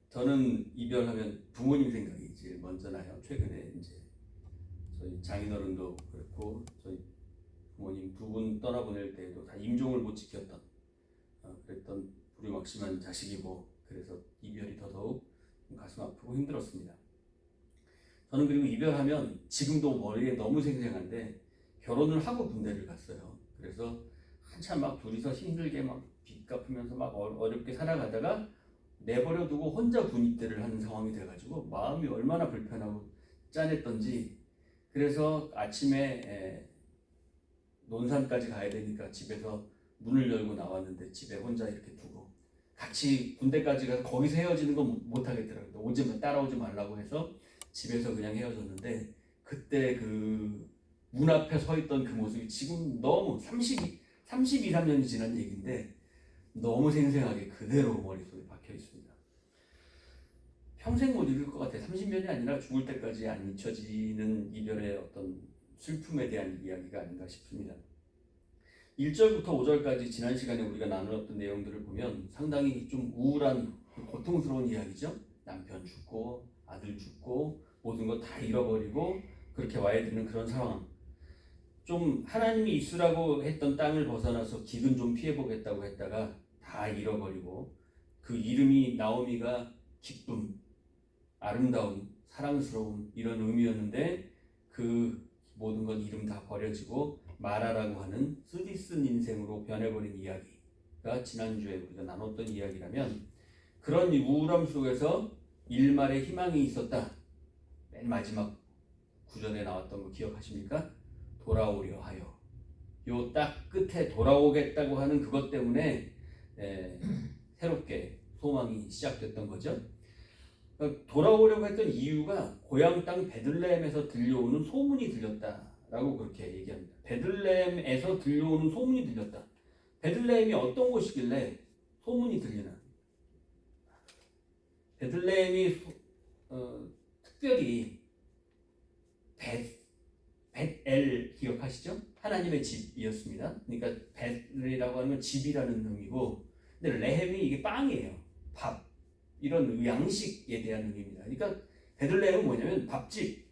저는 이별하면 부모님 생각이 제일 먼저 나요. 최근에 이제 저희 장인어른도 그렇고 저희 부모님 두 분 떠나보낼 때에도 다 임종을 못 지켰던 그랬던 부류막심한 자식이고, 그래서 이별이 더더욱 가슴 아프고 힘들었습니다. 저는 그리고 이별하면 지금도 머리에 너무 생생한데, 결혼을 하고 군대를 갔어요. 그래서 한참 막 둘이서 힘들게 막 빚 갚으면서 막 어렵게 살아가다가 내버려 두고 혼자 군입대를 하는 상황이 돼가지고 마음이 얼마나 불편하고 짠했던지, 그래서 아침에 논산까지 가야 되니까 집에서 문을 열고 나왔는데 집에 혼자 이렇게 두고, 같이 군대까지 가서 거기서 헤어지는 건 못 하겠더라고요. 따라오지 말라고 해서 집에서 그냥 헤어졌는데, 그때 그 문 앞에 서 있던 그 모습이 지금 너무 33년이 지난 얘기인데 너무 생생하게 그대로 머릿속에 박혀 있습니다. 평생 못 잊을 것 같아요. 30년이 아니라 죽을 때까지 안 잊혀지는 이별의 어떤 슬픔에 대한 이야기가 아닌가 싶습니다. 1절부터 5절까지 지난 시간에 우리가 나누었던 내용들을 보면 상당히 좀 우울한, 고통스러운 이야기죠. 남편 죽고 아들 죽고 모든 거 다 잃어버리고 그렇게 와야 되는 그런 상황. 좀 하나님이 있으라고 했던 땅을 벗어나서 기근 좀 피해보겠다고 했다가 다 잃어버리고, 그 이름이 나오미가 기쁨, 아름다움, 사랑스러움 이런 의미였는데 그 모든 건 이름 다 버려지고 마라라고 하는 쓰디쓴 인생으로 변해버린 이야기가 지난주에 우리가 나눴던 이야기라면, 그런 우울함 속에서 일말의 희망이 있었다. 맨 마지막 구절에 나왔던 거 기억하십니까? 돌아오려 하여. 요 딱 끝에 돌아오겠다고 하는 그것 때문에 새롭게 소망이 시작됐던 거죠. 돌아오려고 했던 이유가 고향 땅 베들레헴에서 들려오는 소문이 들렸다라고 그렇게 얘기합니다. 베들레헴에서 들려오는 소문이 들렸다. 베들레헴이 어떤 곳이길래 소문이 들리나? 베들레헴이 특별히 벳엘 기억하시죠? 하나님의 집이었습니다. 그러니까 벳이라고 하는 건 집이라는 의미고, 근데 레헴이 이게 빵이에요. 밥. 이런 양식에 대한 의미입니다. 그러니까 베들레헴은 뭐냐면 밥집,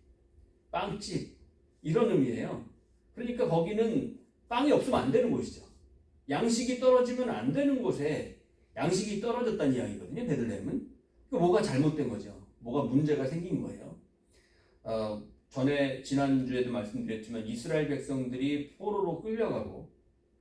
빵집 이런 의미예요. 그러니까 거기는 빵이 없으면 안 되는 곳이죠. 양식이 떨어지면 안 되는 곳에 양식이 떨어졌다는 이야기거든요. 베들레헴은. 뭐가 잘못된 거죠. 뭐가 문제가 생긴 거예요. 전에 지난주에도 말씀드렸지만 이스라엘 백성들이 포로로 끌려가고,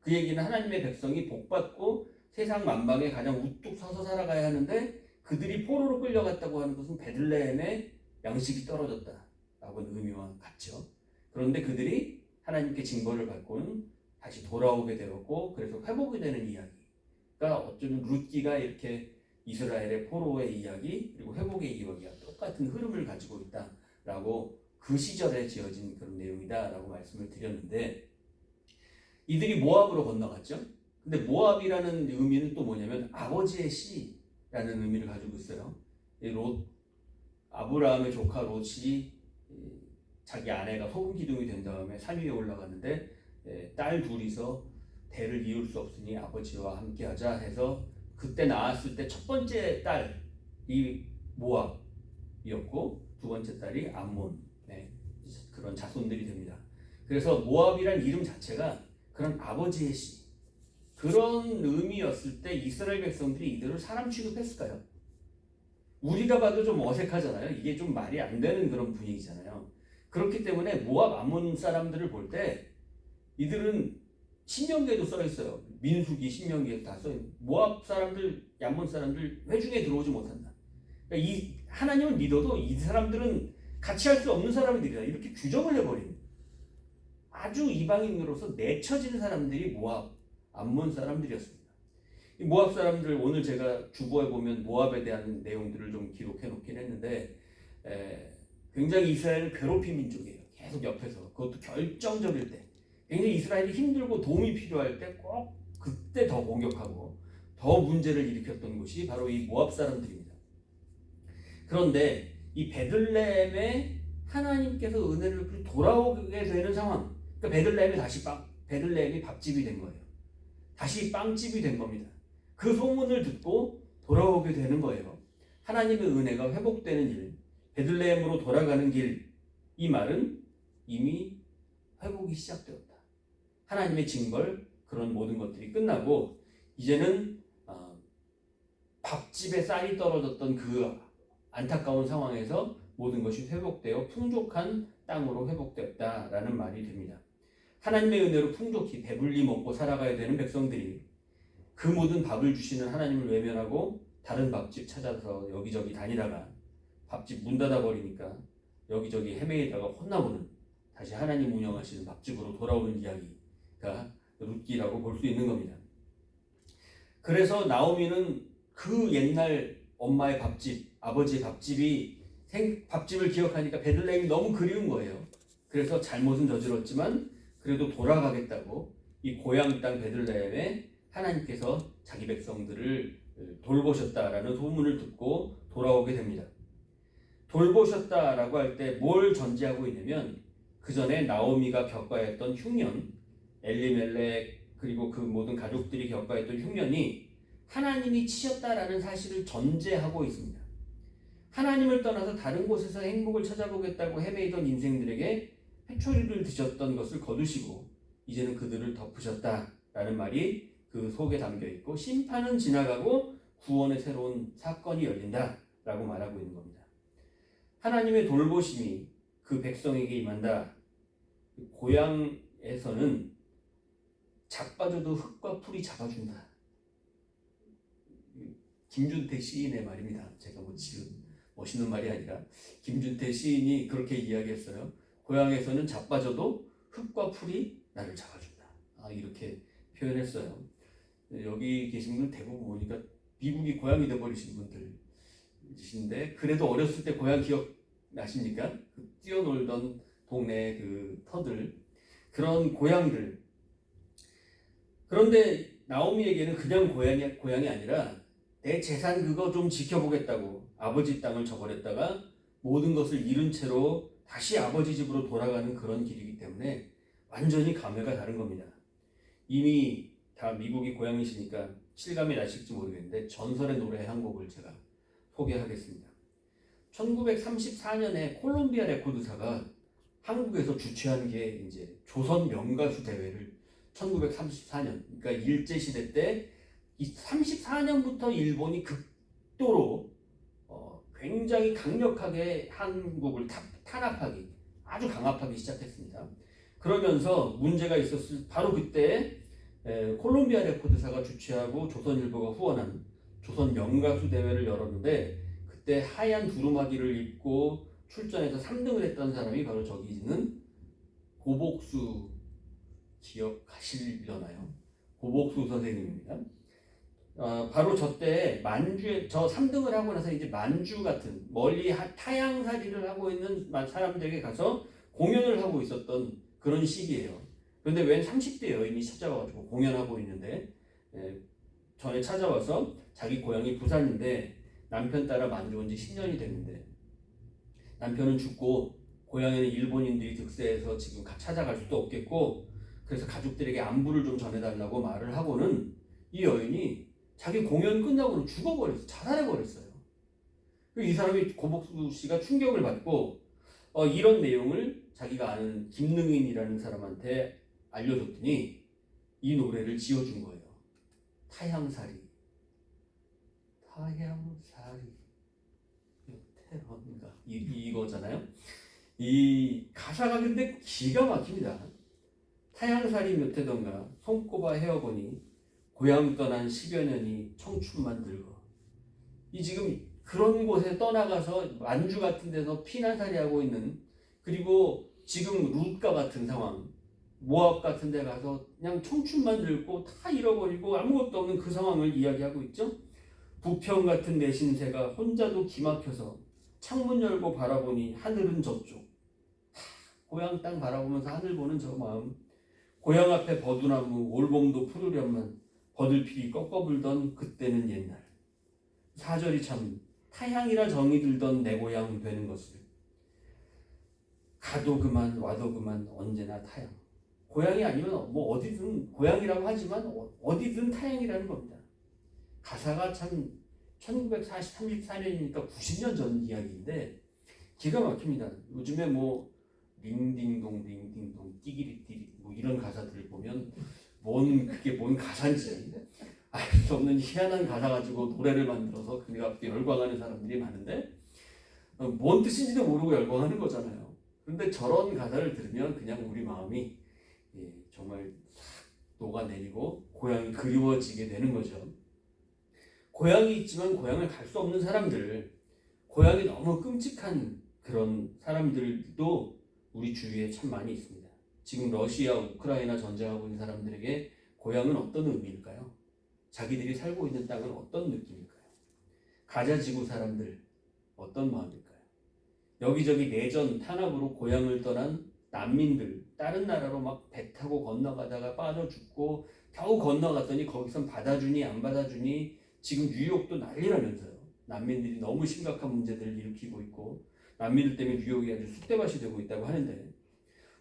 그 얘기는 하나님의 백성이 복받고 세상 만방에 가장 우뚝 서서 살아가야 하는데 그들이 포로로 끌려갔다고 하는 것은 베들레헴에 양식이 떨어졌다라고는 의미와 같죠. 그런데 그들이 하나님께 징벌을 받고는 다시 돌아오게 되었고, 그래서 회복이 되는 이야기가 어쩌면 룻기가 이렇게 이스라엘의 포로의 이야기 그리고 회복의 이야기와 똑같은 흐름을 가지고 있다라고 그 시절에 지어진 그런 내용이다라고 말씀을 드렸는데, 이들이 모압으로 건너갔죠. 근데 모압이라는 의미는 또 뭐냐면 아버지의 씨라는 의미를 가지고 있어요. 아브라함의 조카 롯이 자기 아내가 소금 기둥이 된 다음에 산 위에 올라갔는데 딸 둘이서 대를 이을 수 없으니 아버지와 함께하자 해서 그때 낳았을 때 첫 번째 딸이 모압이었고 두 번째 딸이 암몬, 그런 자손들이 됩니다. 그래서 모압이란 이름 자체가 그런 아버지의 씨, 그런 의미였을 때 이스라엘 백성들이 이들을 사람 취급했을까요? 우리가 봐도 좀 어색하잖아요. 이게 좀 말이 안 되는 그런 분위기잖아요. 그렇기 때문에 모압 암몬 사람들을 볼 때 이들은 신명기에도 써 있어요. 민수기, 신명기에 다 써 있어요. 모압 사람들, 암몬 사람들 회중에 들어오지 못한다. 그러니까 이 하나님을 믿어도 이 사람들은 같이 할 수 없는 사람들이다. 이렇게 규정을 해버린 아주 이방인으로서 내쳐진 사람들이 모압, 암몬 사람들이었습니다. 이 모압 사람들, 오늘 제가 주보에 보면 모압에 대한 내용들을 좀 기록해 놓긴 했는데 굉장히 이스라엘을 괴롭힌 민족이에요. 계속 옆에서. 그것도 결정적일 때, 굉장히 이스라엘이 힘들고 도움이 필요할 때 꼭 그때 더 공격하고 더 문제를 일으켰던 곳이 바로 이 모압 사람들입니다. 그런데 이 베들레헴에 하나님께서 은혜를 베풀어 돌아오게 되는 상황, 그러니까 베들레헴이 밥집이 된 거예요. 다시 빵집이 된 겁니다. 그 소문을 듣고 돌아오게 되는 거예요. 하나님의 은혜가 회복되는 일, 베들레헴으로 돌아가는 길, 이 말은 이미 회복이 시작되었다. 하나님의 징벌, 그런 모든 것들이 끝나고 이제는 밥집에 쌀이 떨어졌던 그 안타까운 상황에서 모든 것이 회복되어 풍족한 땅으로 회복되었다라는 말이 됩니다. 하나님의 은혜로 풍족히 배불리 먹고 살아가야 되는 백성들이 그 모든 밥을 주시는 하나님을 외면하고 다른 밥집 찾아서 여기저기 다니다가 밥집 문 닫아버리니까 여기저기 헤매이다가 혼나보는, 다시 하나님 운영하시는 밥집으로 돌아오는 이야기가 룻기라고 볼 수 있는 겁니다. 그래서 나오미는 그 옛날 엄마의 밥집, 아버지의 밥집을 기억하니까 베들레헴이 너무 그리운 거예요. 그래서 잘못은 저질렀지만 그래도 돌아가겠다고 이 고향 땅 베들레헴에 하나님께서 자기 백성들을 돌보셨다라는 소문을 듣고 돌아오게 됩니다. 돌보셨다라고 할 때 뭘 전제하고 있냐면 그 전에 나오미가 겪어야 했던 흉년, 엘리멜렉 그리고 그 모든 가족들이 겪어야 했던 흉년이 하나님이 치셨다라는 사실을 전제하고 있습니다. 하나님을 떠나서 다른 곳에서 행복을 찾아보겠다고 헤매이던 인생들에게 회초리를 드셨던 것을 거두시고 이제는 그들을 덮으셨다라는 말이 그 속에 담겨 있고, 심판은 지나가고 구원의 새로운 사건이 열린다라고 말하고 있는 겁니다. 하나님의 돌보심이 그 백성에게 임한다. 고향에서는 자빠져도 흙과 풀이 잡아준다. 김준태 시인의 말입니다. 제가 지금 멋있는 말이 아니라 김준태 시인이 그렇게 이야기했어요. 고향에서는 자빠져도 흙과 풀이 나를 잡아준다. 이렇게 표현했어요. 여기 계신 분은 대부분 보니까 미국이 고향이 돼버리신 분들이신데, 그래도 어렸을 때 고향 기억나십니까? 그 뛰어놀던 동네 그 터들, 그런 고향들. 그런데 나오미에게는 그냥 고향이 아니라 내 재산 그거 좀 지켜보겠다고 아버지 땅을 저버렸다가 모든 것을 잃은 채로 다시 아버지 집으로 돌아가는 그런 길이기 때문에 완전히 감회가 다른 겁니다. 이미 다 미국이 고향이시니까 실감이 나실지 모르겠는데 전설의 노래 한 곡을 제가 소개하겠습니다. 1934년에 콜롬비아 레코드사가 한국에서 주최한 게 이제 조선 명가수 대회를 1934년, 그러니까 일제시대 때 이 34년부터 일본이 극도로 굉장히 강력하게 한국을 탄압하기, 아주 강압하기 시작했습니다. 그러면서 문제가 있었을 바로 그때 콜롬비아 레코드사가 주최하고 조선일보가 후원한 조선 명가수 대회를 열었는데, 그때 하얀 두루마기를 입고 출전해서 3등을 했던 사람이 바로 저기 있는 고복수, 기억하시려나요? 고복수 선생님입니다. 바로 저때 만주에, 저 3등을 하고 나서 이제 만주 같은 멀리 타향살이를 하고 있는 사람들에게 가서 공연을 하고 있었던 그런 시기예요. 그런데 웬 30대 여인이 찾아와가지고 공연하고 있는데, 전에 찾아와서 자기 고향이 부산인데 남편 따라 만주 온 지 10년이 됐는데 남편은 죽고 고향에는 일본인들이 득세해서 지금 찾아갈 수도 없겠고, 그래서 가족들에게 안부를 좀 전해달라고 말을 하고는 이 여인이 자기 공연 끝나고는 죽어버렸어요. 자살해버렸어요. 이 사람이, 고복수 씨가 충격을 받고 이런 내용을 자기가 아는 김능인이라는 사람한테 알려줬더니 이 노래를 지어준 거예요. 타향살이 태런가 이거잖아요. 이 가사가 근데 기가 막힙니다. 타향살이 몇 해던가 손꼽아 헤어보니 고향 떠난 10여 년이 청춘만 늙어. 이 지금 그런 곳에 떠나가서 만주 같은 데서 피난살이 하고 있는, 그리고 지금 룻과 같은 상황, 모압 같은 데 가서 그냥 청춘만 늙고 다 잃어버리고 아무것도 없는 그 상황을 이야기하고 있죠. 부평 같은 내 신세가 혼자도 기막혀서 창문 열고 바라보니 하늘은 저쪽. 고향 땅 바라보면서 하늘 보는 저 마음. 고향 앞에 버두나무 올봉도 푸르련만 버들피리 꺾어불던 그때는 옛날. 4절이 참 타향이라 정이 들던 내 고향 되는 것을. 가도 그만 와도 그만 언제나 타향. 고향이 아니면 뭐 어디든 고향이라고 하지만 어디든 타향이라는 겁니다. 가사가 참 1934년이니까 90년 전 이야기인데 기가 막힙니다. 요즘에 뭐 링딩동 링딩동 띠기리띠리 뭐 이런 가사들을 보면 그게 뭔 가사인지 알 수 없는 희한한 가사 가지고 노래를 만들어서 그가 열광하는 사람들이 많은데 뭔 뜻인지도 모르고 열광하는 거잖아요. 그런데 저런 가사를 들으면 그냥 우리 마음이 정말 녹아내리고 고향이 그리워지게 되는 거죠. 고향이 있지만 고향을 갈 수 없는 사람들, 고향이 너무 끔찍한 그런 사람들도 우리 주위에 참 많이 있습니다. 지금 러시아, 우크라이나 전쟁하고 있는 사람들에게 고향은 어떤 의미일까요? 자기들이 살고 있는 땅은 어떤 느낌일까요? 가자 지구 사람들 어떤 마음일까요? 여기저기 내전, 탄압으로 고향을 떠난 난민들, 다른 나라로 막 배 타고 건너가다가 빠져 죽고 겨우 건너갔더니 거기선 받아주니 안 받아주니 지금 뉴욕도 난리라면서요. 난민들이 너무 심각한 문제들을 일으키고 있고 난민들 때문에 뉴욕이 아주 쑥대밭이 되고 있다고 하는데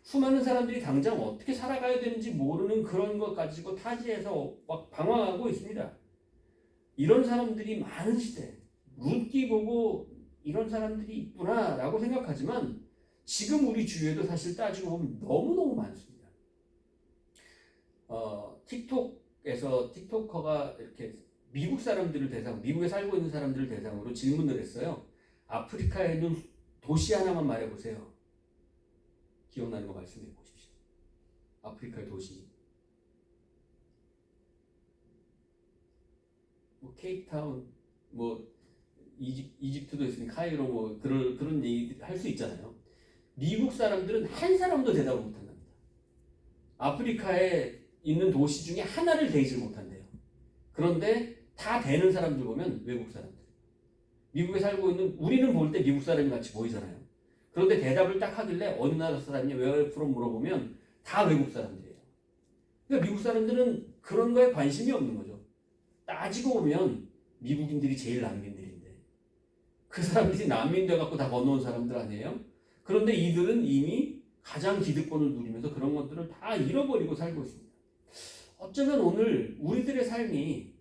수많은 사람들이 당장 어떻게 살아가야 되는지 모르는 그런 것 가지고 타지에서 막 방황하고 있습니다. 이런 사람들이 많은 시대, 룻기 보고 이런 사람들이 있구나 라고 생각하지만 지금 우리 주위에도 사실 따지고 보면 너무너무 많습니다. 틱톡에서 틱토커가 이렇게 미국 사람들을 미국에 살고 있는 사람들을 대상으로 질문을 했어요. 아프리카에 있는 도시 하나만 말해보세요. 기억나는 거 말씀해 보십시오. 아프리카의 도시. 뭐 케이프타운, 뭐 이집트도 있으니 카이로 뭐 그런 얘기 할 수 있잖아요. 미국 사람들은 한 사람도 대답을 못한답니다. 아프리카에 있는 도시 중에 하나를 대지 못한대요. 그런데 다 되는 사람들 보면 외국 사람들. 미국에 살고 있는 우리는 볼 때 미국 사람이 같이 보이잖아요. 그런데 대답을 딱 하길래 어느 나라 사람이냐 Where from 물어보면 다 외국 사람들이에요. 그러니까 미국 사람들은 그런 거에 관심이 없는 거죠. 따지고 보면 미국인들이 제일 난민들인데 그 사람들이 난민 돼갖고 다 건너온 사람들 아니에요? 그런데 이들은 이미 가장 기득권을 누리면서 그런 것들을 다 잃어버리고 살고 있습니다. 어쩌면 오늘 우리들의 삶이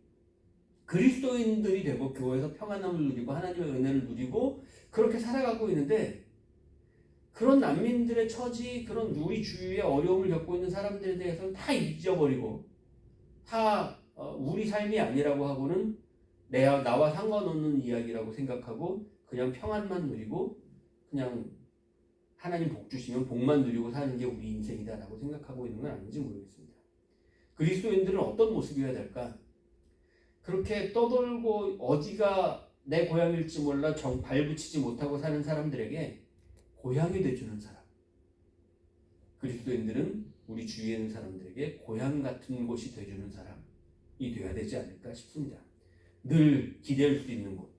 그리스도인들이 되고 교회에서 평안함을 누리고 하나님의 은혜를 누리고 그렇게 살아가고 있는데 그런 난민들의 처지, 그런 우리 주위에 어려움을 겪고 있는 사람들에 대해서는 다 잊어버리고 다 우리 삶이 아니라고 하고는 나와 상관없는 이야기라고 생각하고 그냥 평안만 누리고 그냥 하나님 복 주시면 복만 누리고 사는 게 우리 인생이다라고 생각하고 있는 건 아닌지 모르겠습니다. 그리스도인들은 어떤 모습이어야 될까? 그렇게 떠돌고 어디가 내 고향일지 몰라 발붙이지 못하고 사는 사람들에게 고향이 돼주는 사람. 그리스도인들은 우리 주위에 있는 사람들에게 고향 같은 곳이 돼주는 사람이 되어야 되지 않을까 싶습니다. 늘 기댈 수 있는 곳,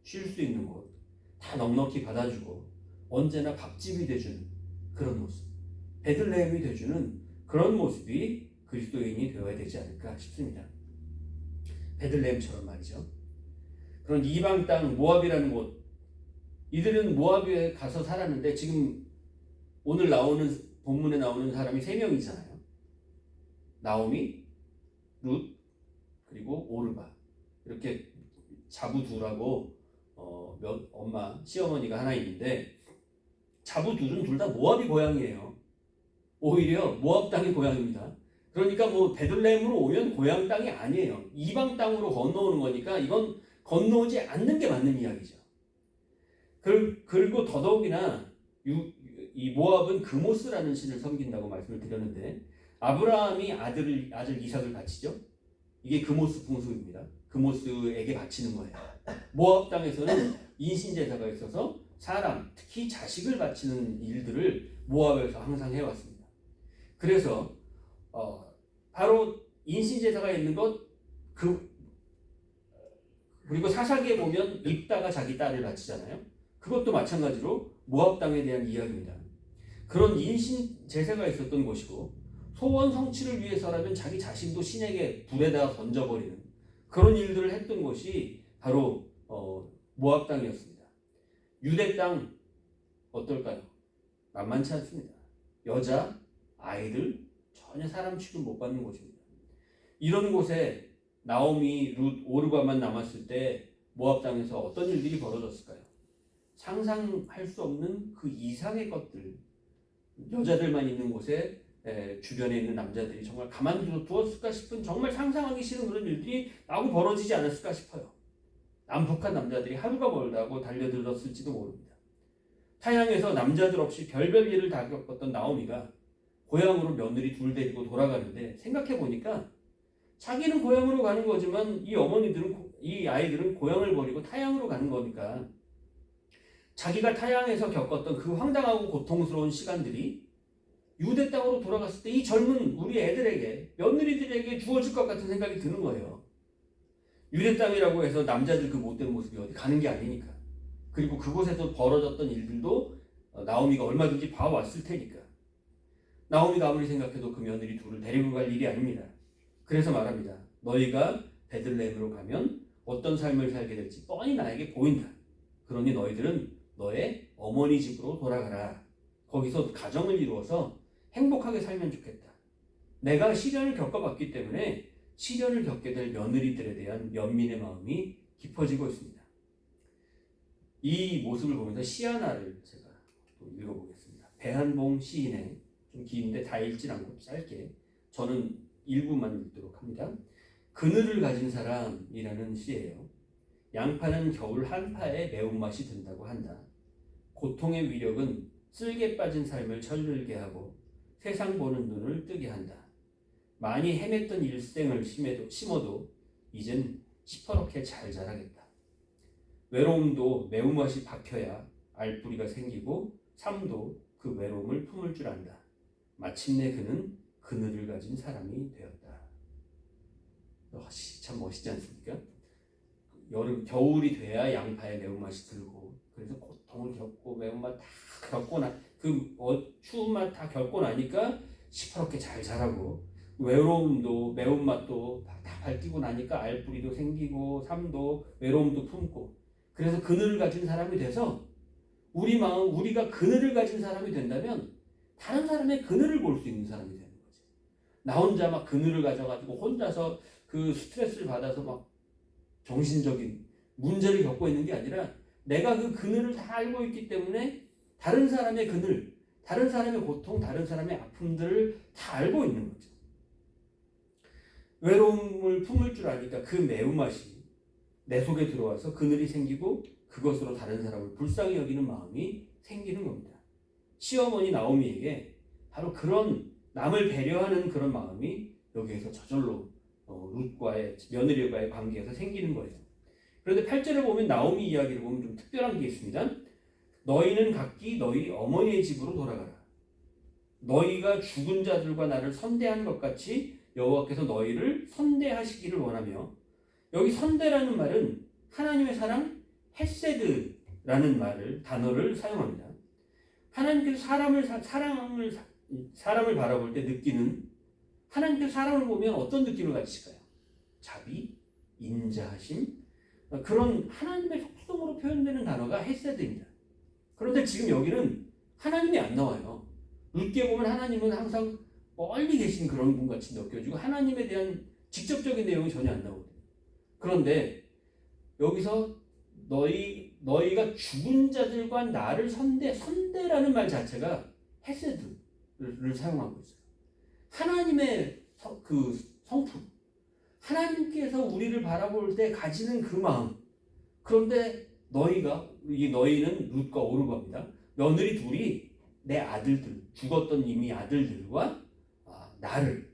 쉴 수 있는 곳, 다 넉넉히 받아주고 언제나 밥집이 돼주는 그런 모습, 베들레헴이 돼주는 그런 모습이 그리스도인이 되어야 되지 않을까 싶습니다. 베들레헴처럼 말이죠. 그런 이방 땅 모압이라는 곳, 이들은 모압에 가서 살았는데 지금 오늘 본문에 나오는 사람이 3명이잖아요. 나오미, 룻, 그리고 오르바. 이렇게 자부 둘하고 엄마, 시어머니가 하나 있는데 자부 둘은 둘 다 모압이 고향이에요. 오히려 모압 땅이 고향입니다. 그러니까 뭐 베들레헴으로 오면 고향 땅이 아니에요. 이방 땅으로 건너오는 거니까 이건 건너오지 않는 게 맞는 이야기죠. 그리고 더더욱이나 이 모압은 그모스라는 신을 섬긴다고 말씀을 드렸는데 아브라함이 아들 이삭을 바치죠. 이게 그모스 풍습입니다. 그모스에게 바치는 거예요. 모압 땅에서는 인신제사가 있어서 사람, 특히 자식을 바치는 일들을 모압에서 항상 해왔습니다. 그래서 바로 인신제사가 있는 것 그리고 사사기에 보면 입다가 자기 딸을 바치잖아요. 그것도 마찬가지로 모압 땅에 대한 이야기입니다. 그런 인신제사가 있었던 곳이고 소원 성취를 위해서라면 자기 자신도 신에게 불에다 던져버리는 그런 일들을 했던 곳이 바로 모압 땅이었습니다. 유대 땅 어떨까요? 만만치 않습니다. 여자, 아이들 전혀 사람 취급 못 받는 곳입니다. 이런 곳에 나오미, 룻, 오르바만 남았을 때 모압 땅에서 어떤 일들이 벌어졌을까요? 상상할 수 없는 그 이상의 것들, 여자들만 있는 곳에 주변에 있는 남자들이 정말 가만두었을까 싶은 정말 상상하기 싫은 그런 일들이 나고 벌어지지 않았을까 싶어요. 남북한 남자들이 하루가 멀다고 달려들었을지도 모릅니다. 타향에서 남자들 없이 별별 일을 다 겪었던 나오미가 고향으로 며느리 둘 데리고 돌아가는데 생각해보니까 자기는 고향으로 가는 거지만 이 아이들은 고향을 버리고 타향으로 가는 거니까 자기가 타향에서 겪었던 그 황당하고 고통스러운 시간들이 유대 땅으로 돌아갔을 때 이 젊은 우리 애들에게 며느리들에게 주어질 것 같은 생각이 드는 거예요. 유대 땅이라고 해서 남자들 그 못된 모습이 어디 가는 게 아니니까. 그리고 그곳에서 벌어졌던 일들도 나오미가 얼마든지 봐왔을 테니까. 나오미가 아무리 생각해도 그 며느리 둘을 데리고 갈 일이 아닙니다. 그래서 말합니다. 너희가 베들레헴으로 가면 어떤 삶을 살게 될지 뻔히 나에게 보인다. 그러니 너희들은 너의 어머니 집으로 돌아가라. 거기서 가정을 이루어서 행복하게 살면 좋겠다. 내가 시련을 겪어봤기 때문에 시련을 겪게 될 며느리들에 대한 연민의 마음이 깊어지고 있습니다. 이 모습을 보면서 시 하나를 제가 또 읽어보겠습니다. 배한봉 시인의, 좀 긴데 다 읽진 않고 짧게 저는 일부만 읽도록 합니다. 그늘을 가진 사람이라는 시예요. 양파는 겨울 한파에 매운맛이 든다고 한다. 고통의 위력은 쓸개 빠진 삶을 철들게 하고 세상 보는 눈을 뜨게 한다. 많이 헤맸던 일생을 심어도 이젠 시퍼렇게 잘 자라겠다. 외로움도 매운맛이 박혀야 알뿌리가 생기고 삶도 그 외로움을 품을 줄 안다. 마침내 그는 그늘을 가진 사람이 되었다. 참 멋있지 않습니까? 겨울이 돼야 양파에 매운맛이 들고, 그래서 고통을 겪고 매운맛 다 겪고 추운 맛 다 겪고 나니까 시퍼렇게 잘 자라고, 외로움도 매운맛도 다 밟히고 나니까 알뿌리도 생기고 삶도 외로움도 품고, 그래서 그늘을 가진 사람이 돼서 우리가 그늘을 가진 사람이 된다면 다른 사람의 그늘을 볼 수 있는 사람이 되는 거지. 나 혼자 막 그늘을 가져가지고 혼자서 그 스트레스를 받아서 막 정신적인 문제를 겪고 있는 게 아니라 내가 그 그늘을 다 알고 있기 때문에 다른 사람의 그늘, 다른 사람의 고통, 다른 사람의 아픔들을 다 알고 있는 거죠. 외로움을 품을 줄 아니까 그 매운맛이 내 속에 들어와서 그늘이 생기고 그것으로 다른 사람을 불쌍히 여기는 마음이 생기는 겁니다. 시어머니 나오미에게 바로 그런 남을 배려하는 그런 마음이 여기에서 저절로 룻과의 며느리와의 관계에서 생기는 거예요. 그런데 8절을 보면 나오미 이야기를 보면 좀 특별한 게 있습니다. 너희는 각기 너희 어머니의 집으로 돌아가라. 너희가 죽은 자들과 나를 선대한 것 같이 여호와께서 너희를 선대하시기를 원하며, 여기 선대라는 말은 하나님의 사랑, 헤세드라는 단어를 사용합니다. 하나님께서 사람을 바라볼 때 느끼는, 하나님께서 사람을 보면 어떤 느낌을 가지실까요? 자비, 인자하심, 그런 하나님의 속성으로 표현되는 단어가 헤세드입니다. 그런데 지금 여기는 하나님이 안 나와요. 룻게 보면 하나님은 항상 멀리 계신 그런 분 같이 느껴지고 하나님에 대한 직접적인 내용이 전혀 안 나오거든요. 그런데 여기서 너희가 죽은 자들과 나를 선대라는 말 자체가 헤세드를 사용하고 있어요. 하나님의 그 성품, 하나님께서 우리를 바라볼 때 가지는 그 마음. 그런데 너희는 룻과 오르바입니다. 며느리 둘이 내 아들들, 죽었던 이미 아들들과 나를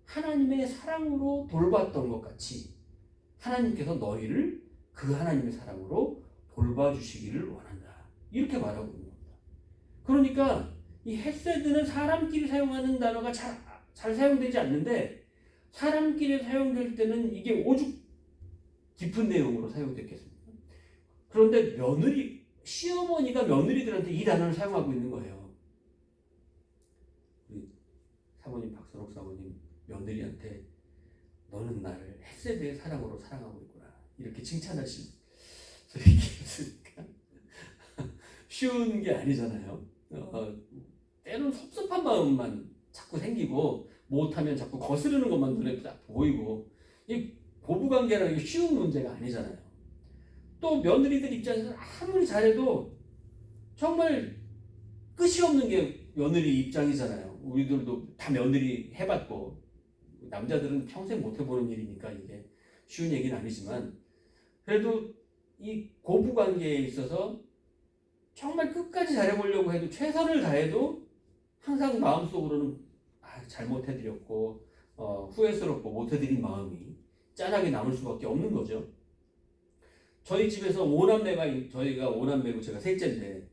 하나님의 사랑으로 돌봤던 것 같이 하나님께서 너희를 그 하나님의 사랑으로 돌봐주시기를 원한다. 이렇게 말하고 있는 겁니다. 그러니까 이 헤세드는 사람끼리 사용하는 단어가 잘 사용되지 않는데, 사람끼리 사용될 때는 이게 오죽 깊은 내용으로 사용됐겠습니까? 그런데 시어머니가 며느리들한테 이 단어를 사용하고 있는 거예요. 우리 사모님, 박선옥 사모님 며느리한테 너는 나를 헤세드의 사랑으로 사랑하고 있구나, 이렇게 칭찬하시는 소리 있습니까? 쉬운 게 아니잖아요. 때론 섭섭한 마음만 자꾸 생기고 못하면 자꾸 거스르는 것만 눈에 딱 보이고, 이 고부관계라는 게 쉬운 문제가 아니잖아요. 또 며느리들 입장에서는 아무리 잘해도 정말 끝이 없는 게 며느리 입장이잖아요. 우리들도 다 며느리 해봤고, 남자들은 평생 못 해보는 일이니까 이게 쉬운 얘기는 아니지만, 그래도 이 고부관계에 있어서 정말 끝까지 잘해보려고 해도 최선을 다해도 항상 마음속으로는 잘못해드렸고 후회스럽고 못해드린 마음이 짠하게 남을 수밖에 없는 거죠. 저희 집에서 저희가 5남매고 제가 셋째인데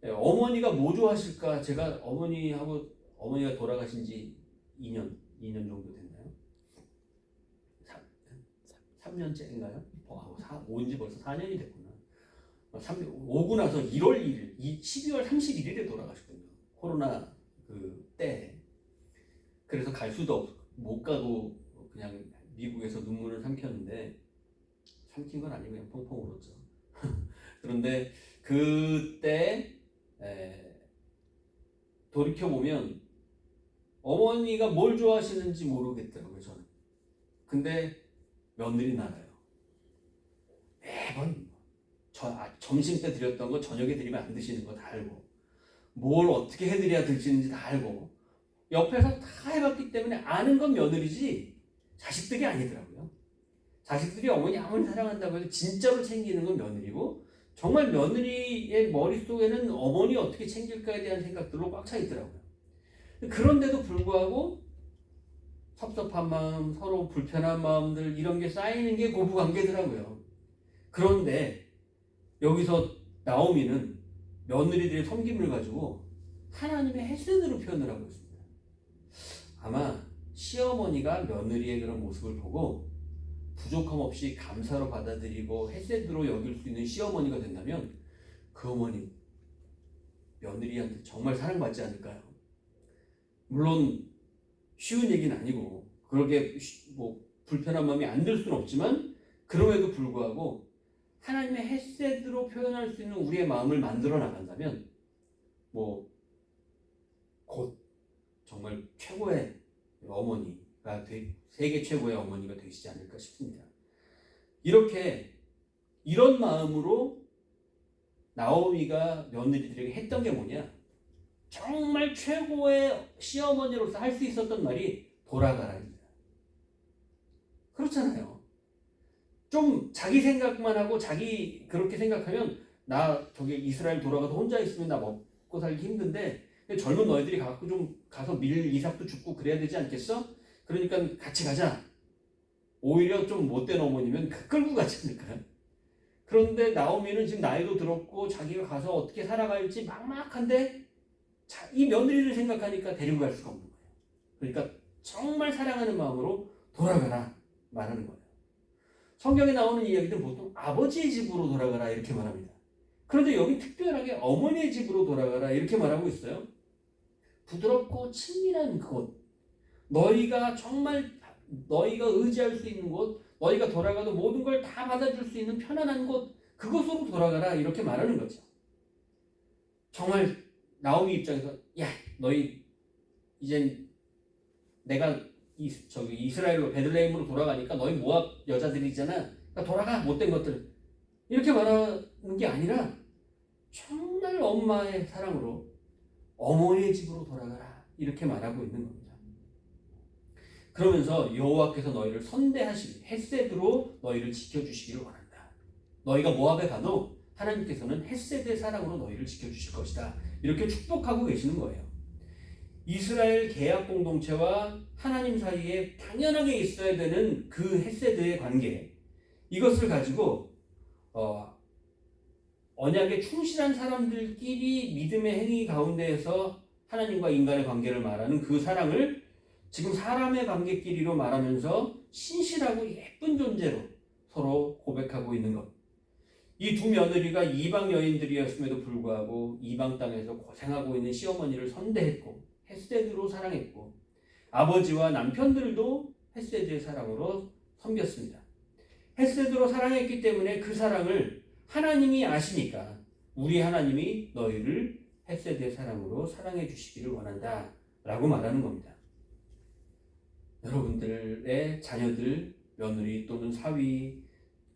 어머니가 뭐 좋아하실까? 제가 어머니가 돌아가신 지 2년 정도 됐나요? 3년째인가요? 온지 벌써 4년이 됐구나. 오고 나서 1월 1일, 12월 31일에 돌아가셨거든요. 코로나 때. 그래서 갈 수도 못 가고 그냥 미국에서 눈물을 삼켰는데, 삼킨 건 아니고 그냥 펑펑 울었죠. 그런데 그때 돌이켜보면 어머니가 뭘 좋아하시는지 모르겠더라고요, 저는. 근데 며느리 나라요. 매번 점심 때 드렸던 거 저녁에 드리면 안 드시는 거 다 알고, 뭘 어떻게 해드려야 드시는지 다 알고, 옆에서 다 해봤기 때문에 아는 건 며느리지 자식들이 아니더라고요. 자식들이 어머니 아무리 사랑한다고 해도 진짜로 챙기는 건 며느리고, 정말 며느리의 머릿속에는 어머니 어떻게 챙길까에 대한 생각들로 꽉 차 있더라고요. 그런데도 불구하고 섭섭한 마음, 서로 불편한 마음들, 이런 게 쌓이는 게 고부관계더라고요. 그런데 여기서 나오미는 며느리들의 섬김을 가지고 하나님의 헤세드로 표현을 하고 있습니다. 아마 시어머니가 며느리의 그런 모습을 보고 부족함 없이 감사로 받아들이고 헤세드로 여길 수 있는 시어머니가 된다면 그 어머니 며느리한테 정말 사랑받지 않을까요? 물론 쉬운 얘기는 아니고 그렇게 불편한 마음이 안 들 수는 없지만, 그럼에도 불구하고 하나님의 헤세드로 표현할 수 있는 우리의 마음을 만들어 나간다면 곧 정말 최고의 어머니가 세계 최고의 어머니가 되시지 않을까 싶습니다. 이런 마음으로 나오미가 며느리들에게 했던 게 뭐냐? 정말 최고의 시어머니로서 할 수 있었던 말이 돌아가라입니다. 그렇잖아요. 좀 자기 생각만 하고 자기 그렇게 생각하면, 나 저기 이스라엘 돌아가서 혼자 있으면 나 먹고 살기 힘든데 젊은 너희들이 가서 밀 이삭도 줍고 그래야 되지 않겠어? 그러니까 같이 가자. 오히려 좀 못된 어머니면 끌고 가지 않을까요? 그런데 나오미는 지금 나이도 들었고 자기가 가서 어떻게 살아갈지 막막한데 이 며느리를 생각하니까 데리고 갈 수가 없는 거예요. 그러니까 정말 사랑하는 마음으로 돌아가라 말하는 거예요. 성경에 나오는 이야기들은 보통 아버지의 집으로 돌아가라 이렇게 말합니다. 그런데 여기 특별하게 어머니의 집으로 돌아가라 이렇게 말하고 있어요. 부드럽고 친밀한 곳, 너희가 의지할 수 있는 곳, 너희가 돌아가도 모든 걸 다 받아줄 수 있는 편안한 곳, 그곳으로 돌아가라 이렇게 말하는 거죠. 정말 나오미 입장에서 너희 이젠 내가 이스라엘로 베들레헴으로 돌아가니까 너희 모압 여자들이잖아. 그러니까 돌아가 못된 것들, 이렇게 말하는 게 아니라 정말 엄마의 사랑으로 어머니의 집으로 돌아가라 이렇게 말하고 있는 겁니다. 그러면서 여호와께서 너희를 선대하시고 헤세드로 너희를 지켜주시기를 원한다. 너희가 모압에 가도 하나님께서는 헤세드의 사랑으로 너희를 지켜주실 것이다. 이렇게 축복하고 계시는 거예요. 이스라엘 계약 공동체와 하나님 사이에 당연하게 있어야 되는 그 헤세드의 관계, 이것을 가지고 언약에 충실한 사람들끼리 믿음의 행위 가운데에서 하나님과 인간의 관계를 말하는 그 사랑을 지금 사람의 관계끼리로 말하면서 신실하고 예쁜 존재로 서로 고백하고 있는 것. 이 두 며느리가 이방 여인들이었음에도 불구하고 이방 땅에서 고생하고 있는 시어머니를 선대했고 헤세드로 사랑했고, 아버지와 남편들도 헤세드의 사랑으로 섬겼습니다. 헤세드로 사랑했기 때문에 그 사랑을 하나님이 아시니까 우리 하나님이 너희를 헤세드의 사랑으로 사랑해 주시기를 원한다 라고 말하는 겁니다. 여러분들의 자녀들, 며느리 또는 사위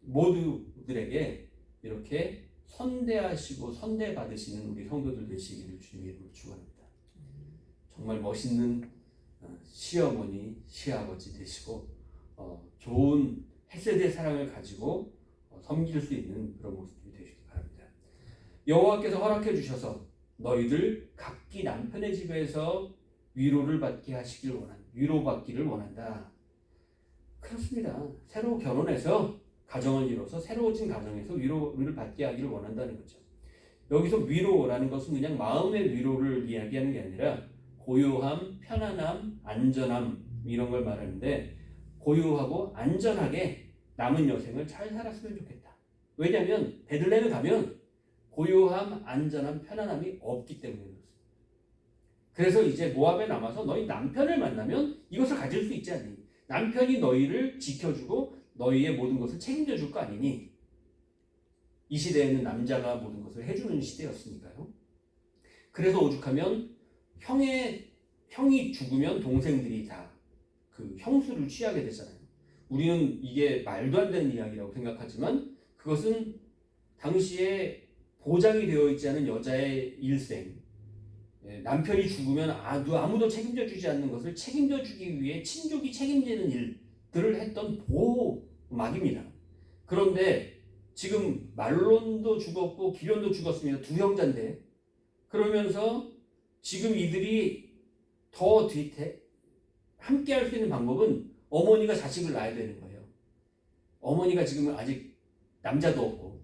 모두들에게 이렇게 선대하시고 선대받으시는 우리 성도들 되시기를 주님의 이름으로 축원합니다. 정말 멋있는 시어머니, 시아버지 되시고 좋은 햇세대 사랑을 가지고 섬길 수 있는 그런 모습이 되시기 바랍니다. 여호와께서 허락해 주셔서 너희들 각기 남편의 집에서 위로받기를 원한다. 그렇습니다. 새로 결혼해서 가정을 이뤄서 새로워진 가정에서 위로를 받게 하기를 원한다는 거죠. 여기서 위로라는 것은 그냥 마음의 위로를 이야기하는 게 아니라 고요함, 편안함, 안전함 이런 걸 말하는데 고요하고 안전하게 남은 여생을 잘 살았으면 좋겠다. 왜냐하면 베들레헴에 가면 고요함, 안전함, 편안함이 없기 때문에 그렇습니다. 그래서 이제 모압에 남아서 너희 남편을 만나면 이것을 가질 수 있지 않니? 남편이 너희를 지켜주고 너희의 모든 것을 책임져 줄 거 아니니? 이 시대에는 남자가 모든 것을 해주는 시대였으니까요. 그래서 오죽하면 형이 죽으면 동생들이 다 그 형수를 취하게 되잖아요. 우리는 이게 말도 안 되는 이야기라고 생각하지만 그것은 당시에 보장이 되어 있지 않은 여자의 일생, 남편이 죽으면 아무도 책임져 주지 않는 것을 책임져 주기 위해 친족이 책임지는 일들을 했던 보호막입니다. 그런데 지금 말론도 죽었고 기련도 죽었습니다. 두 형제인데 그러면서 지금 이들이 더 함께 할 수 있는 방법은 어머니가 자식을 낳아야 되는 거예요. 어머니가 지금 아직 남자도 없고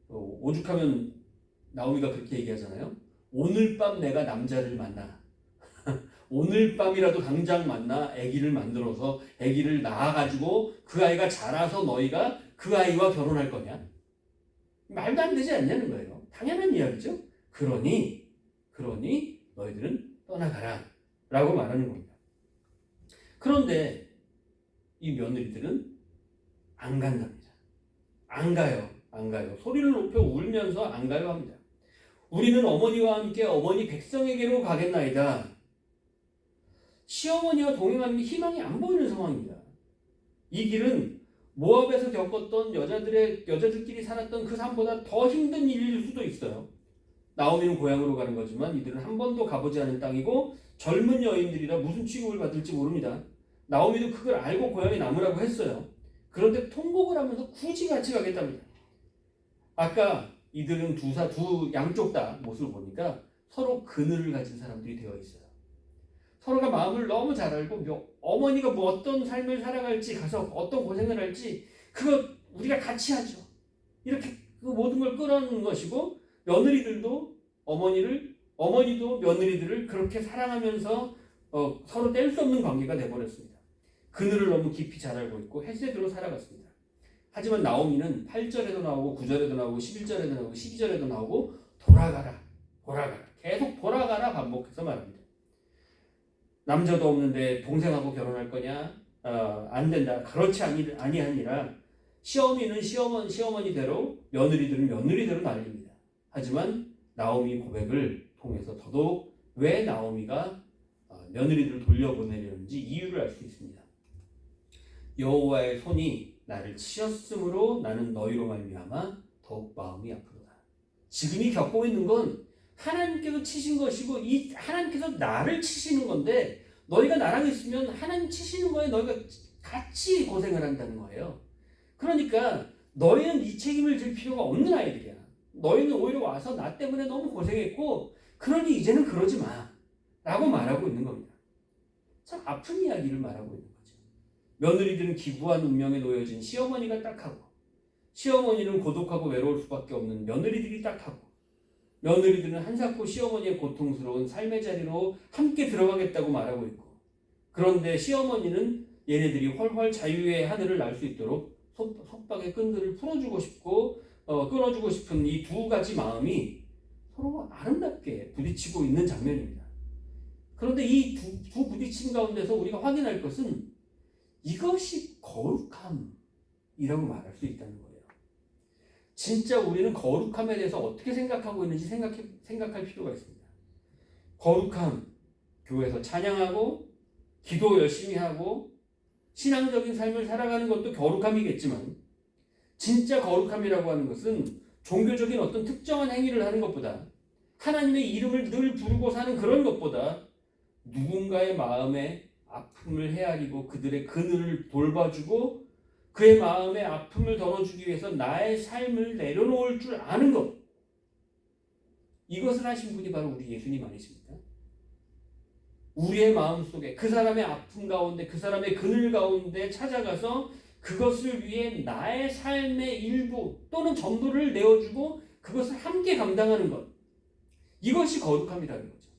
오죽하면 나오미가 그렇게 얘기하잖아요. 오늘 밤 내가 남자를 만나. 오늘 밤이라도 당장 만나 아기를 만들어서 아기를 낳아가지고 그 아이가 자라서 너희가 그 아이와 결혼할 거냐? 말도 안 되지 않냐는 거예요. 당연한 이야기죠. 그러니 너희들은 떠나가라 라고 말하는 겁니다. 그런데 이 며느리들은 안 간답니다. 안 가요. 소리를 높여 울면서 안 가요 합니다. 우리는 어머니와 함께 어머니 백성에게로 가겠나이다. 시어머니와 동행하는 희망이 안 보이는 상황입니다. 이 길은 모압에서 겪었던 여자들끼리 살았던 그 삶보다 더 힘든 일일 수도 있어요. 나오미는 고향으로 가는 거지만 이들은 한 번도 가보지 않은 땅이고 젊은 여인들이라 무슨 취급을 받을지 모릅니다. 나오미도 그걸 알고 고향에 남으라고 했어요. 그런데 통곡을 하면서 굳이 같이 가겠답니다. 아까 이들은 두 양쪽 다 모습을 보니까 서로 그늘을 가진 사람들이 되어 있어요. 서로가 마음을 너무 잘 알고 어머니가 어떤 삶을 살아갈지 가서 어떤 고생을 할지 그거 우리가 같이 하죠. 이렇게 그 모든 걸 끌어안는 것이고 며느리들도 어머니도 며느리들을 그렇게 사랑하면서 서로 뗄 수 없는 관계가 되어버렸습니다. 그늘을 너무 깊이 잘 알고 있고 헷세대로 살아갔습니다. 하지만 나오미는 8절에도 나오고 9절에도 나오고 11절에도 나오고 12절에도 나오고 돌아가라 계속 돌아가라 반복해서 말합니다. 남자도 없는데 동생하고 결혼할 거냐? 안 된다. 그렇지 아니하니라. 시어머니는 시어머니대로 며느리들은 며느리대로 난립니다. 하지만 나오미 고백을 통해서 더더욱 왜 나오미가 며느리들을 돌려보내려는지 이유를 알 수 있습니다. 여호와의 손이 나를 치셨으므로 나는 너희로 말미암아 더욱 마음이 아프도다. 지금이 겪고 있는 건 하나님께서 치신 것이고 이 하나님께서 나를 치시는 건데 너희가 나랑 있으면 하나님 치시는 거에 너희가 같이 고생을 한다는 거예요. 그러니까 너희는 이 책임을 질 필요가 없는 아이들이야. 너희는 오히려 와서 나 때문에 너무 고생했고 그러니 이제는 그러지 마 라고 말하고 있는 겁니다. 참 아픈 이야기를 말하고 있는 거죠. 며느리들은 기구한 운명에 놓여진 시어머니가 딱하고 시어머니는 고독하고 외로울 수밖에 없는 며느리들이 딱하고 며느리들은 한사코 시어머니의 고통스러운 삶의 자리로 함께 들어가겠다고 말하고 있고 그런데 시어머니는 얘네들이 훨훨 자유의 하늘을 날 수 있도록 속박의 끈들을 풀어주고 싶고 끊어주고 싶은 이 두 가지 마음이 서로 아름답게 부딪히고 있는 장면입니다. 그런데 이 두 부딪힘 가운데서 우리가 확인할 것은 이것이 거룩함이라고 말할 수 있다는 거예요. 진짜 우리는 거룩함에 대해서 어떻게 생각하고 있는지 생각할 필요가 있습니다. 거룩함, 교회에서 찬양하고 기도 열심히 하고 신앙적인 삶을 살아가는 것도 거룩함이겠지만 진짜 거룩함이라고 하는 것은 종교적인 어떤 특정한 행위를 하는 것보다, 하나님의 이름을 늘 부르고 사는 그런 것보다, 누군가의 마음에 아픔을 헤아리고 그들의 그늘을 돌봐주고 그의 마음의 아픔을 덜어주기 위해서 나의 삶을 내려놓을 줄 아는 것, 이것을 하신 분이 바로 우리 예수님 아니십니까? 우리의 마음속에 그 사람의 아픔 가운데, 그 사람의 그늘 가운데 찾아가서 그것을 위해 나의 삶의 일부 또는 전부를 내어주고 그것을 함께 감당하는 것, 이것이 거룩함이라는 거죠.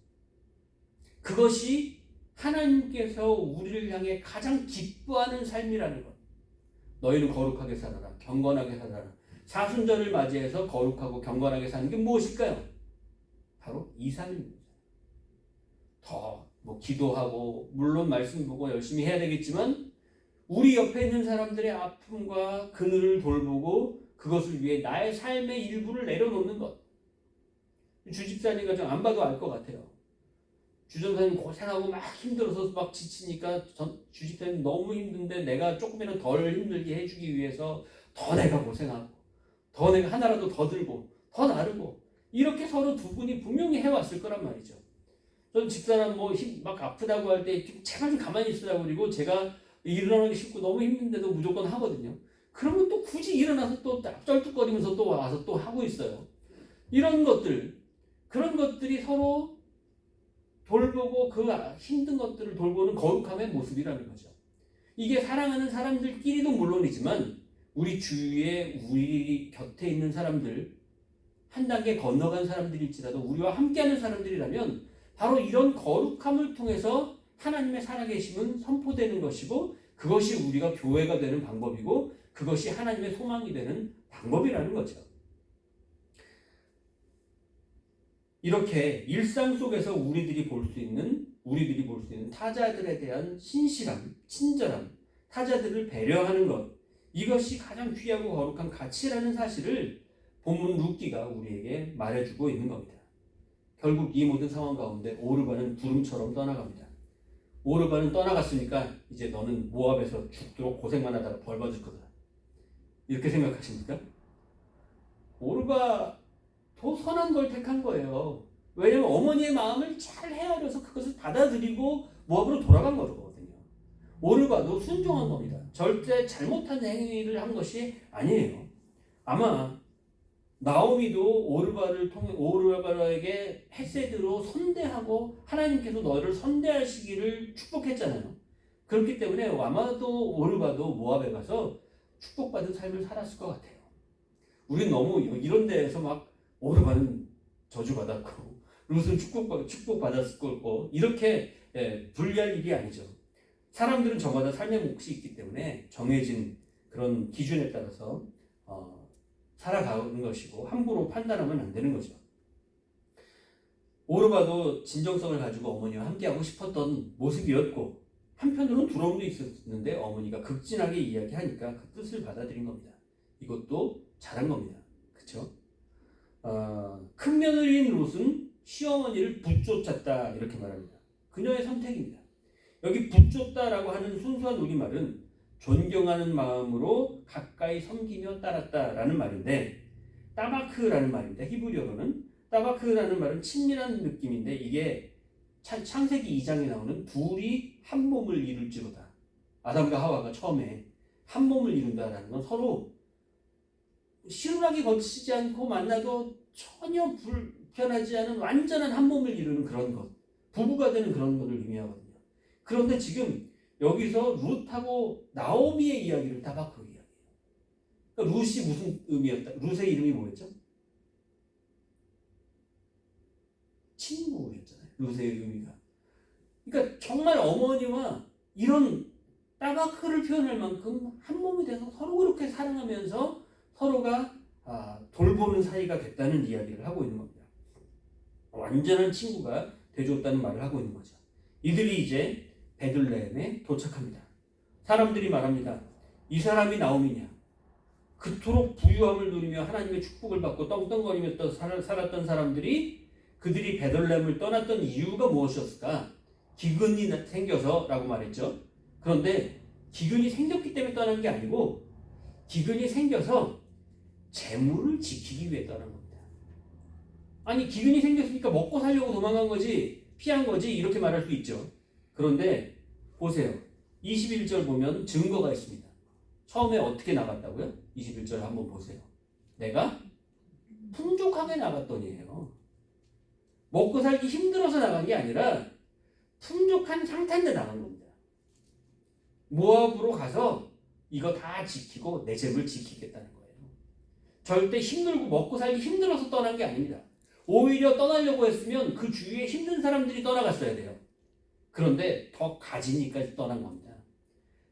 그것이 하나님께서 우리를 향해 가장 기뻐하는 삶이라는 것. 너희는 거룩하게 살아라, 경건하게 살아라. 사순절을 맞이해서 거룩하고 경건하게 사는 게 무엇일까요? 바로 이 삶입니다. 더 기도하고 물론 말씀 보고 열심히 해야 되겠지만 우리 옆에 있는 사람들의 아픔과 그늘을 돌보고 그것을 위해 나의 삶의 일부를 내려놓는 것. 주집사님 가정 안 봐도 알 것 같아요. 주전사님 고생하고 막 힘들어서 막 지치니까 주집사님 너무 힘든데 내가 조금이라도 덜 힘들게 해주기 위해서 더 내가 고생하고 더 내가 하나라도 더 들고 더 나르고 이렇게 서로 두 분이 분명히 해왔을 거란 말이죠. 저는 집사람 막 아프다고 할 때 제발 좀 가만히 있으라고 그리고 제가 일어나기 쉽고 너무 힘든데도 무조건 하거든요. 그러면 또 굳이 일어나서 또 쩔뚝거리면서 또 와서 또 하고 있어요. 이런 것들, 그런 것들이 서로 돌보고 그 힘든 것들을 돌보는 거룩함의 모습이라는 거죠. 이게 사랑하는 사람들끼리도 물론이지만 우리 주위에 우리 곁에 있는 사람들, 한 단계 건너간 사람들일지라도 우리와 함께하는 사람들이라면 바로 이런 거룩함을 통해서 하나님의 살아계심은 선포되는 것이고 그것이 우리가 교회가 되는 방법이고 그것이 하나님의 소망이 되는 방법이라는 거죠. 이렇게 일상 속에서 우리들이 볼 수 있는 타자들에 대한 신실함, 친절함, 타자들을 배려하는 것, 이것이 가장 귀하고 거룩한 가치라는 사실을 본문 룻기가 우리에게 말해주고 있는 겁니다. 결국 이 모든 상황 가운데 오르바는 구름처럼 떠나갑니다. 오르바는 떠나갔으니까 이제 너는 모압에서 죽도록 고생만 하다가 벌 받을 거다. 이렇게 생각하십니까? 오르바 더 선한 걸 택한 거예요. 왜냐하면 어머니의 마음을 잘 헤아려서 그것을 받아들이고 모압으로 돌아간 거거든요. 오르바도 순종한 겁니다. 절대 잘못한 행위를 한 것이 아니에요. 아마 나오미도 오르바에게 헤세드로 선대하고 하나님께서 너를 선대하시기를 축복했잖아요. 그렇기 때문에 아마도 오르바도 모압에 가서 축복받은 삶을 살았을 것 같아요. 우리는 너무 이런 데에서 막 오르바는 저주받았고 룻은 축복받았을 거고 이렇게 분리할 일이 아니죠. 사람들은 저마다 삶의 몫이 있기 때문에 정해진 그런 기준에 따라서 살아가는 것이고 함부로 판단하면 안 되는 거죠. 오르바도 진정성을 가지고 어머니와 함께하고 싶었던 모습이었고 한편으로는 두려움도 있었는데 어머니가 극진하게 이야기하니까 그 뜻을 받아들인 겁니다. 이것도 잘한 겁니다. 그렇죠? 큰 며느리인 롯은 시어머니를 붙쫓았다 이렇게 말합니다. 그녀의 선택입니다. 여기 붙쫓다라고 하는 순수한 우리말은 존경하는 마음으로 가까이 섬기며 따랐다라는 말인데 따바크라는 말인데 히브리어로는 따바크라는 말은 친밀한 느낌인데 이게 창세기 2장에 나오는 둘이 한 몸을 이룰지로다. 아담과 하와가 처음에 한 몸을 이룬다라는 건 서로 시루하게 거치지 않고 만나도 전혀 불편하지 않은 완전한 한 몸을 이루는 그런 것, 부부가 되는 그런 것을 의미하거든요. 그런데 지금 여기서 룻하고 나오미의 이야기를 따바크 이야기해요. 그러니까 룻이 무슨 의미였다? 룻의 이름이 뭐였죠? 친구였잖아요. 룻의 의미가. 그러니까 정말 어머니와 이런 따바크를 표현할 만큼 한 몸이 돼서 서로 그렇게 사랑하면서 서로가 돌보는 사이가 됐다는 이야기를 하고 있는 겁니다. 완전한 친구가 되어줬다는 말을 하고 있는 거죠. 이들이 이제 베들레헴에 도착합니다. 사람들이 말합니다. 이 사람이 나오미냐? 그토록 부유함을 누리며 하나님의 축복을 받고 떵떵거리며 살았던 사람들이 그들이 베들레헴을 떠났던 이유가 무엇이었을까? 기근이 생겨서 라고 말했죠. 그런데 기근이 생겼기 때문에 떠난 게 아니고 기근이 생겨서 재물을 지키기 위해 떠난 겁니다. 아니 기근이 생겼으니까 먹고 살려고 도망간 거지 피한 거지 이렇게 말할 수 있죠. 그런데 보세요. 21절 보면 증거가 있습니다. 처음에 어떻게 나갔다고요? 21절 한번 보세요. 내가 풍족하게 나갔더니예요. 먹고 살기 힘들어서 나간 게 아니라 풍족한 상태인데 나간 겁니다. 모압으로 가서 이거 다 지키고 내 재물 지키겠다는 거예요. 절대 힘들고 먹고 살기 힘들어서 떠난 게 아닙니다. 오히려 떠나려고 했으면 그 주위에 힘든 사람들이 떠나갔어야 돼요. 그런데 더 가지니까 떠난 겁니다.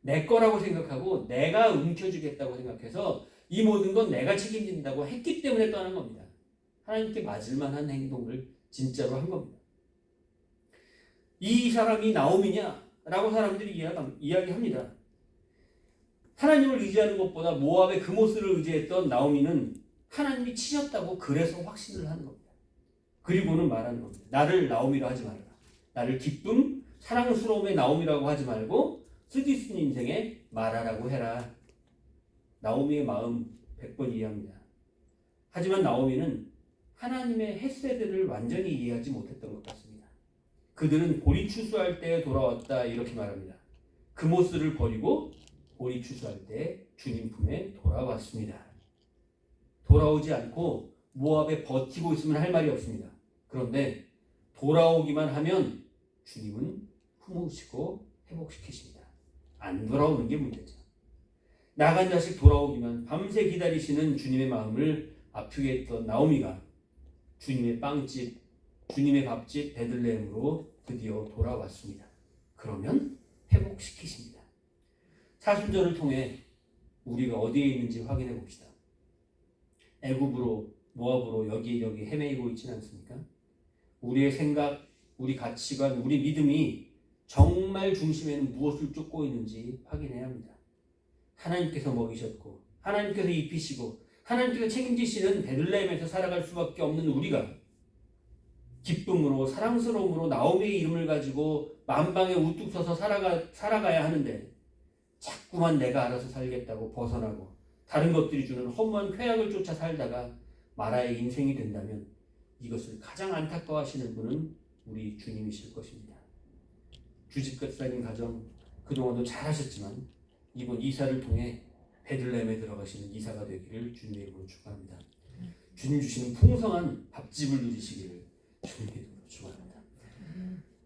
내 거라고 생각하고 내가 움켜주겠다고 생각해서 이 모든 건 내가 책임진다고 했기 때문에 떠난 겁니다. 하나님께 맞을 만한 행동을 진짜로 한 겁니다. 이 사람이 나오미냐? 라고 사람들이 이야기합니다. 하나님을 의지하는 것보다 모압의 그모스를 의지했던 나오미는 하나님이 치셨다고 그래서 확신을 하는 겁니다. 그리고는 말하는 겁니다. 나를 나오미로 하지 말아라. 나를 기쁨, 사랑스러움의 나오미라고 하지 말고 쓰디쓴 인생의 마라라고 해라. 나오미의 마음 100번 이해합니다. 하지만 나오미는 하나님의 헤세드를 완전히 이해하지 못했던 것 같습니다. 그들은 보리 추수할 때에 돌아왔다 이렇게 말합니다. 그모스를 버리고 보리 추수할 때 주님 품에 돌아왔습니다. 돌아오지 않고 모압에 버티고 있으면 할 말이 없습니다. 그런데 돌아오기만 하면 주님은 품으시고 회복시키십니다. 안 돌아오는 게 문제죠. 나간 자식 돌아오기만 밤새 기다리시는 주님의 마음을 아프게 했던 나오미가 주님의 빵집, 주님의 밥집 베들레헴으로 드디어 돌아왔습니다. 그러면 회복시키십니다. 사순절을 통해 우리가 어디에 있는지 확인해 봅시다. 애굽으로 모압으로 여기저기 헤매이고 있지는 않습니까? 우리의 생각, 우리 가치관, 우리 믿음이 정말 중심에는 무엇을 쫓고 있는지 확인해야 합니다. 하나님께서 먹이셨고 하나님께서 입히시고 하나님께서 책임지시는 베들레헴에서 살아갈 수밖에 없는 우리가 기쁨으로 사랑스러움으로 나오미의 이름을 가지고 만방에 우뚝 서서 살아가야 하는데 자꾸만 내가 알아서 살겠다고 벗어나고 다른 것들이 주는 허무한 쾌락을 쫓아 살다가 마라의 인생이 된다면 이것을 가장 안타까워하시는 분은 우리 주님이실 것입니다. 주집끝 살인 가정 그동안도 잘하셨지만 이번 이사를 통해 베들레헴에 들어가시는 이사가 되기를 주님의 이름으로 축원합니다. 주님 주시는 풍성한 밥집을 누리시기를 주님의 이름으로 축원합니다.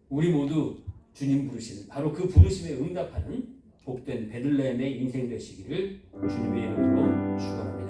우리 모두 주님 부르시는 바로 그 부르심에 응답하는 복된 베들레헴의 인생 되시기를 주님의 이름으로 축원합니다.